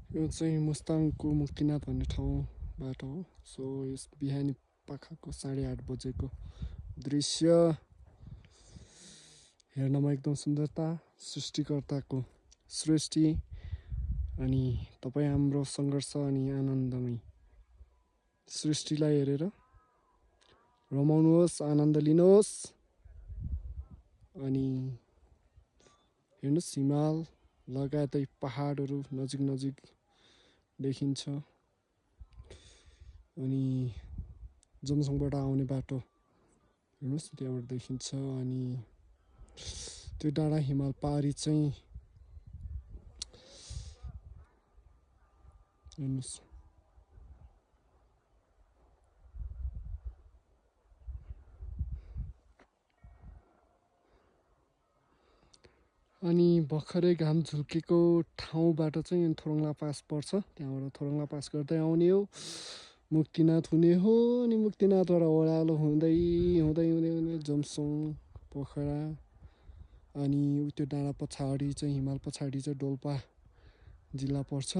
यो चाहिँ मुस्ताङको मुक्तिनाथ भन्ने ठाउँबाट हो। सो यस बिहानी पाखाको 8:30 बजेको दृश्य हेर्नमा एकदम सुन्दरता, सृष्टिकर्ताको सृष्टि अनि तपाईँ हाम्रो सङ्घर्ष अनि आनन्दमय सृष्टिलाई हेरेर रमाउनुहोस्, आनन्द लिनुहोस्। अनि हेर्नुहोस् हिमाल लगायतै पहाडहरू नजिक नजिक देखिन्छ। अनि जमसङबाट आउने बाटो हेर्नुहोस् त्यहाँबाट देखिन्छ। अनि त्यो डाँडा हिमाल पारी चाहिँ हेर्नुहोस् अनि भर्खरै घाम झुल्केको ठाउँबाट चाहिँ थोरङ्ला पास पर्छ। त्यहाँबाट थोरङ्ला पास गर्दै आउने हो, मुक्तिनाथ हुने हो। अनि मुक्तिनाथबाट ओह्रालो हुँदै हुँदै हुँदै हुँदै जमसङ, पोखरा अनि त्यो डाँडा पछाडि चाहिँ हिमाल पछाडि चाहिँ डोल्पा जिल्ला पर्छ।